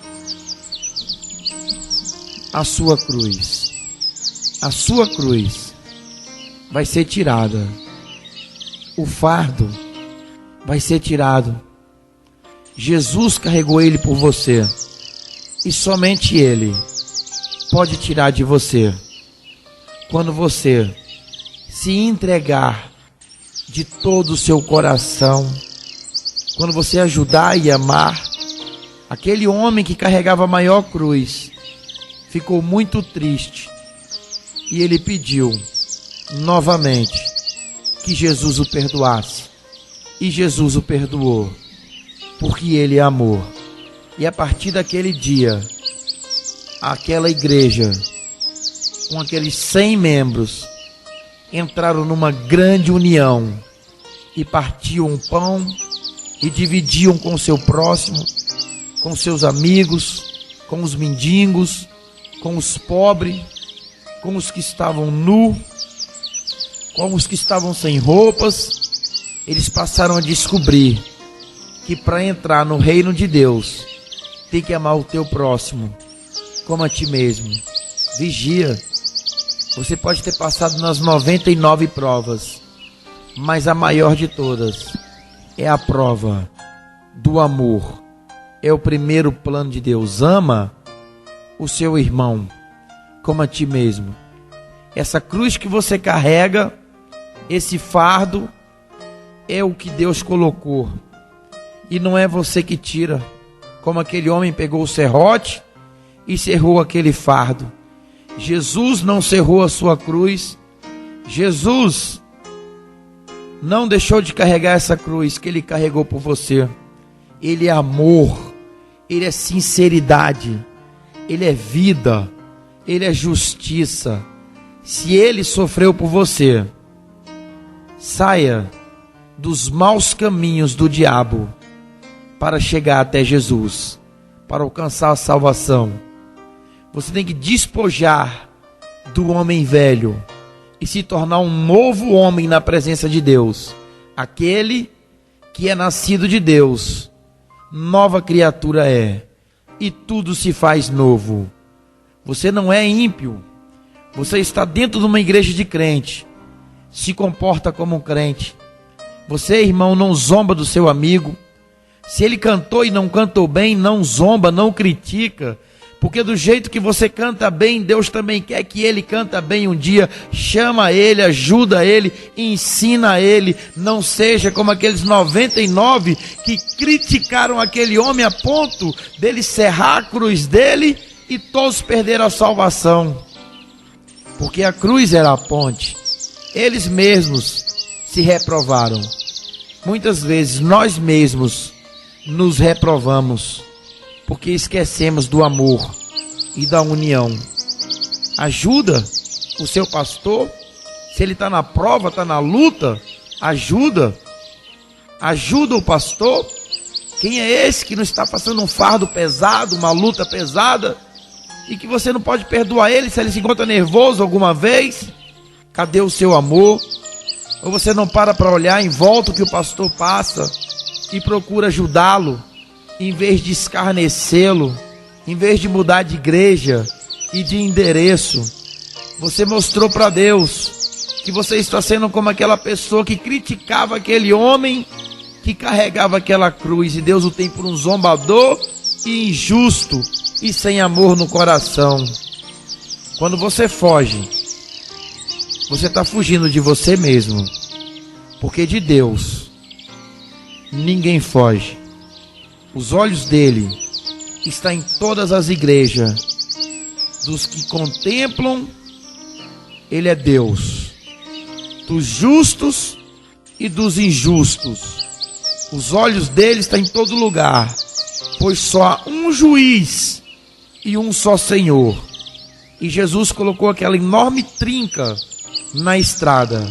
a sua cruz. A sua cruz vai ser tirada. O fardo vai ser tirado. Jesus carregou ele por você. E somente ele pode tirar de você. Quando você se entregar de todo o seu coração. Quando você ajudar e amar. Aquele homem que carregava a maior cruz ficou muito triste. E ele pediu novamente que Jesus o perdoasse. E Jesus o perdoou, porque ele amou. E a partir daquele dia, aquela igreja, com aqueles 100 membros, entraram numa grande união e partiam um pão e dividiam com o seu próximo, com seus amigos, com os mendigos, com os pobres, com os que estavam nus, com os que estavam sem roupas. Eles passaram a descobrir que para entrar no reino de Deus, tem que amar o teu próximo como a ti mesmo. Vigia. Você pode ter passado nas 99 provas, mas a maior de todas é a prova do amor. É o primeiro plano de Deus. Ama o seu irmão como a ti mesmo. Essa cruz que você carrega, esse fardo, é o que Deus colocou. E não é você que tira. Como aquele homem pegou o serrote e cerrou aquele fardo. Jesus não cerrou a sua cruz. Jesus não deixou de carregar essa cruz que Ele carregou por você. Ele é amor, Ele é sinceridade, Ele é vida, Ele é justiça. Se Ele sofreu por você, saia dos maus caminhos do diabo para chegar até Jesus, para alcançar a salvação. Você tem que despojar do homem velho e se tornar um novo homem na presença de Deus. Aquele que é nascido de Deus, nova criatura é, e tudo se faz novo. Você não é ímpio, você está dentro de uma igreja de crente, se comporta como um crente. Você, irmão, não zomba do seu amigo. Se ele cantou e não cantou bem, não zomba, não critica, porque do jeito que você canta bem, Deus também quer que ele canta bem um dia. Chama ele, ajuda ele, ensina ele. Não seja como aqueles 99 que criticaram aquele homem a ponto dele serrar a cruz dele e todos perderam a salvação, porque a cruz era a ponte. Eles mesmos se reprovaram. Muitas vezes nós mesmos nos reprovamos, porque esquecemos do amor e da união. Ajuda o seu pastor, se ele está na prova, está na luta, ajuda o pastor. Quem é esse que não está passando um fardo pesado, uma luta pesada, e que você não pode perdoar ele se ele se encontra nervoso alguma vez? Cadê o seu amor? Ou você não para olhar em volta o que o pastor passa e procura ajudá-lo, em vez de escarnecê-lo, em vez de mudar de igreja e de endereço? Você mostrou para Deus que você está sendo como aquela pessoa que criticava aquele homem que carregava aquela cruz, e Deus o tem por um zombador e injusto e sem amor no coração. Quando você foge, você está fugindo de você mesmo, porque de Deus ninguém foge. Os olhos dele estão em todas as igrejas. Dos que contemplam, ele é Deus. Dos justos e dos injustos. Os olhos dele estão em todo lugar, pois só há um juiz e um só Senhor. E Jesus colocou aquela enorme trinca na estrada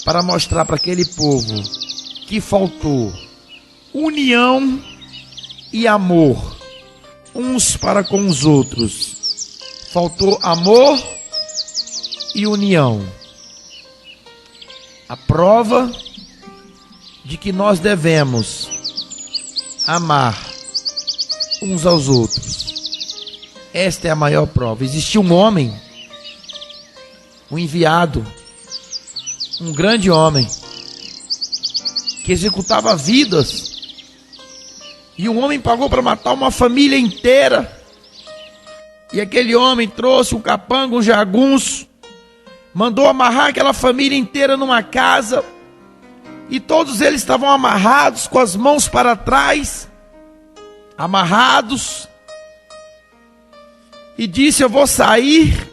para mostrar para aquele povo que faltou união e amor uns para com os outros. Faltou amor e união. A prova de que nós devemos amar uns aos outros. Esta é a maior prova. Existia um homem, um enviado, um grande homem, que executava vidas. E um homem pagou para matar uma família inteira. E aquele homem trouxe um capanga, um jagunço, mandou amarrar aquela família inteira numa casa. E todos eles estavam amarrados, com as mãos para trás, amarrados. E disse: eu vou sair.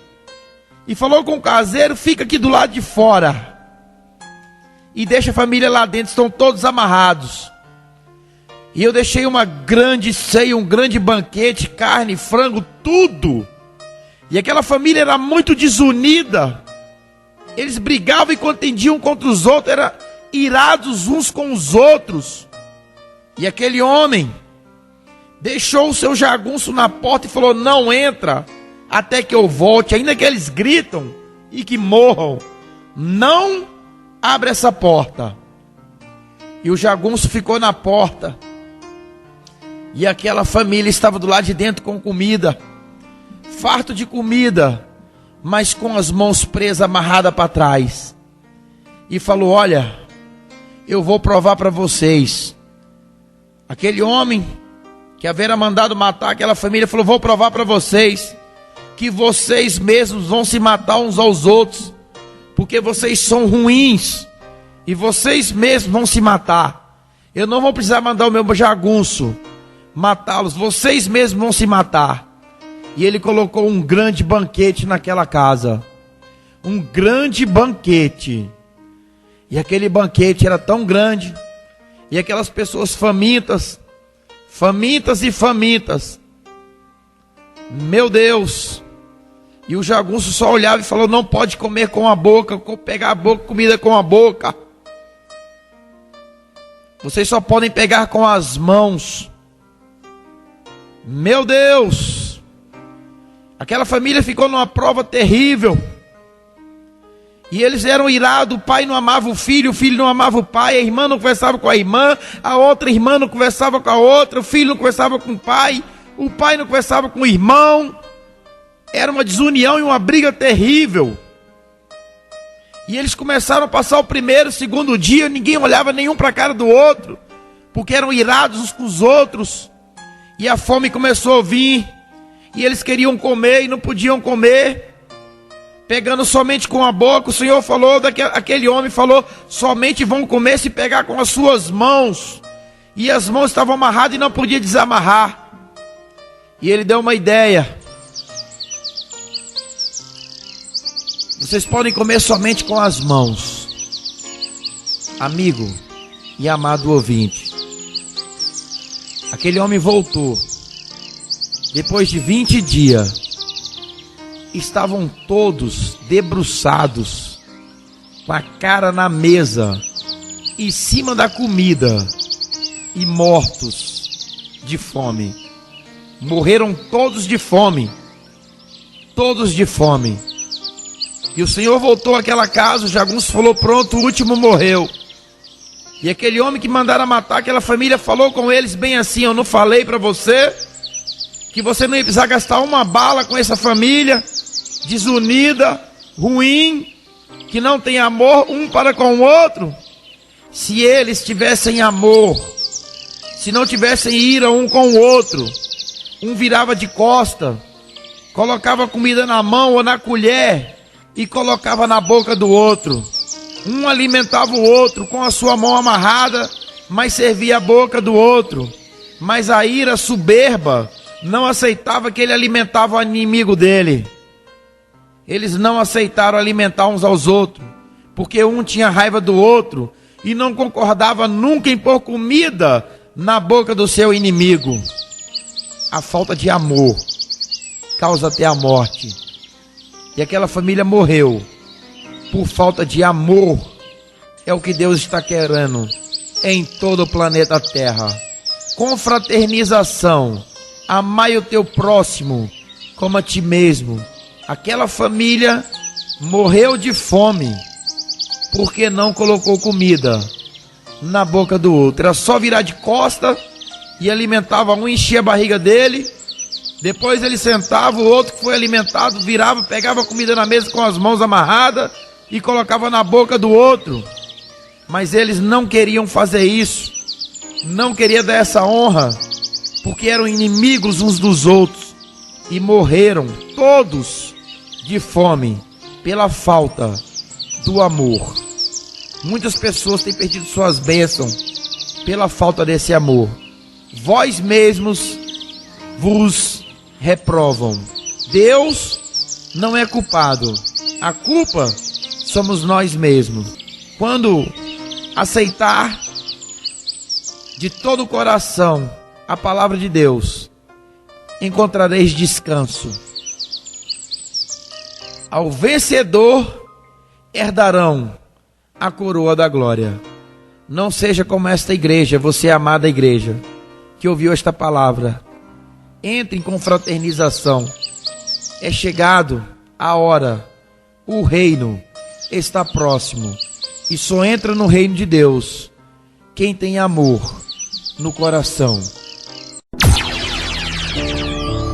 E falou com o caseiro: fica aqui do lado de fora e deixa a família lá dentro, estão todos amarrados. E eu deixei uma grande ceia, um grande banquete, carne, frango, tudo. E aquela família era muito desunida. Eles brigavam e contendiam contra os outros, eram irados uns com os outros. E aquele homem deixou o seu jagunço na porta e falou: não entra até que eu volte. Ainda que eles gritam e que morram, não abre essa porta. E o jagunço ficou na porta. E aquela família estava do lado de dentro com comida, farto de comida, mas com as mãos presas, amarradas para trás. E falou: olha, eu vou provar para vocês. Aquele homem que havia mandado matar aquela família falou: vou provar para vocês que vocês mesmos vão se matar uns aos outros, porque vocês são ruins e vocês mesmos vão se matar. Eu não vou precisar mandar o meu jagunço matá-los, vocês mesmos vão se matar. E ele colocou um grande banquete naquela casa. Um grande banquete. E aquele banquete era tão grande. E aquelas pessoas famintas. Famintas e famintas. Meu Deus. E o jagunço só olhava e falou: não pode comer com a boca, pegar a boca, comida com a boca. Vocês só podem pegar com as mãos. Meu Deus. Aquela família ficou numa prova terrível. E eles eram irados, o pai não amava o filho não amava o pai, a irmã não conversava com a irmã, a outra irmã não conversava com a outra, o filho não conversava com o pai não conversava com o irmão. Era uma desunião e uma briga terrível. E eles começaram a passar o primeiro, segundo dia, ninguém olhava nenhum para a cara do outro, porque eram irados uns com os outros. E a fome começou a vir, e eles queriam comer e não podiam comer, pegando somente com a boca. O Senhor falou, aquele homem falou: somente vão comer se pegar com as suas mãos. E as mãos estavam amarradas e não podia desamarrar. E ele deu uma ideia: vocês podem comer somente com as mãos. Amigo e amado ouvinte, aquele homem voltou. Depois de 20 dias, estavam todos debruçados, com a cara na mesa, em cima da comida, e mortos de fome. Morreram todos de fome. Todos de fome. E o Senhor voltou àquela casa, o jagunço falou: pronto, o último morreu. E aquele homem que mandaram matar aquela família falou com eles bem assim: eu não falei para você que você não ia precisar gastar uma bala com essa família desunida, ruim, que não tem amor um para com o outro? Se eles tivessem amor, se não tivessem ira um com o outro, um virava de costa, colocava comida na mão ou na colher e colocava na boca do outro. Um alimentava o outro com a sua mão amarrada, mas servia a boca do outro. Mas a ira soberba não aceitava que ele alimentava o inimigo dele. Eles não aceitaram alimentar uns aos outros, porque um tinha raiva do outro e não concordava nunca em pôr comida na boca do seu inimigo. A falta de amor causa até a morte. E aquela família morreu por falta de amor. É o que Deus está querendo em todo o planeta Terra. Confraternização. Amai o teu próximo como a ti mesmo. Aquela família morreu de fome porque não colocou comida na boca do outro. Era só virar de costa e alimentava um, enchia a barriga dele. Depois ele sentava, o outro que foi alimentado virava, pegava a comida na mesa com as mãos amarradas e colocava na boca do outro. Mas eles não queriam fazer isso, não queriam dar essa honra, porque eram inimigos uns dos outros e morreram todos de fome pela falta do amor. Muitas pessoas têm perdido suas bênçãos pela falta desse amor. Vós mesmos vos reprovam. Deus não é culpado. A culpa somos nós mesmos. Quando aceitar de todo o coração a palavra de Deus, encontrareis descanso. Ao vencedor herdarão a coroa da glória. Não seja como esta igreja, você é amada igreja, que ouviu esta palavra. Entre em confraternização. É chegado a hora. O reino está próximo. E só entra no reino de Deus quem tem amor no coração.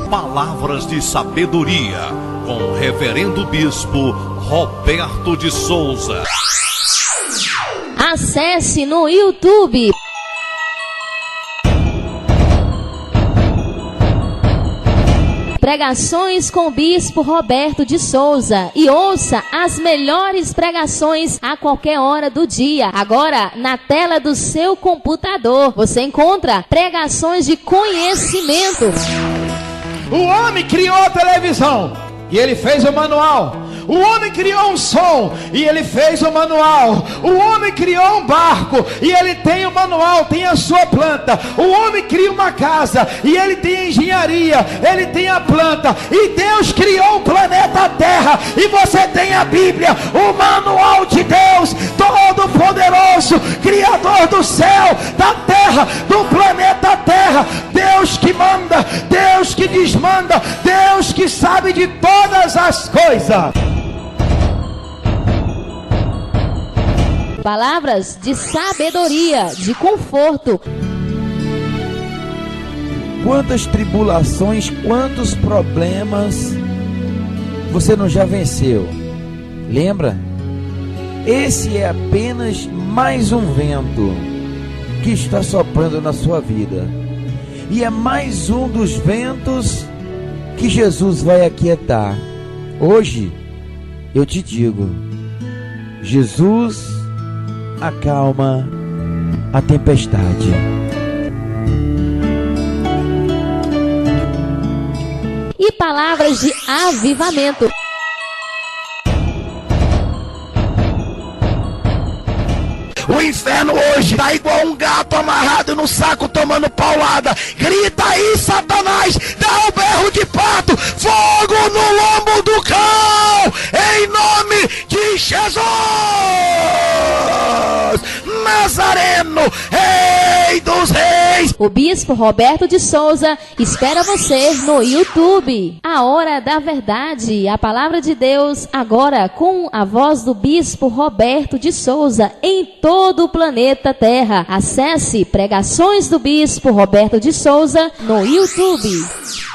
Palavras de sabedoria com o reverendo bispo Roberto de Souza. Acesse no YouTube Pregações com o Bispo Roberto de Souza e ouça as melhores pregações a qualquer hora do dia. Agora, na tela do seu computador, você encontra pregações de conhecimento. O homem criou a televisão e ele fez o manual. O homem criou um som e ele fez o manual. O homem criou um barco e ele tem o manual, tem a sua planta. O homem cria uma casa e ele tem a engenharia, ele tem a planta. E Deus criou o planeta Terra e você tem a Bíblia, o manual de Deus, Todo-Poderoso, Criador do céu, da terra, do planeta Terra. Deus que manda, Deus que desmanda, Deus que sabe de todas as coisas. Palavras de sabedoria, de conforto. Quantas tribulações, quantos problemas você não já venceu? Lembra? Esse é apenas mais um vento que está soprando na sua vida. E é mais um dos ventos que Jesus vai aquietar. Hoje, eu te digo, Jesus acalma a tempestade. E palavras de avivamento. O inferno hoje tá igual um gato amarrado no saco tomando paulada. Grita aí, Satanás, dá um berro de pato, fogo no lombo do cão, em nome de Jesus Nazareno, Rei dos Reis. O Bispo Roberto de Souza espera você no YouTube. A Hora da Verdade, a Palavra de Deus, agora com a voz do Bispo Roberto de Souza em todo o planeta Terra. Acesse Pregações do Bispo Roberto de Souza no YouTube.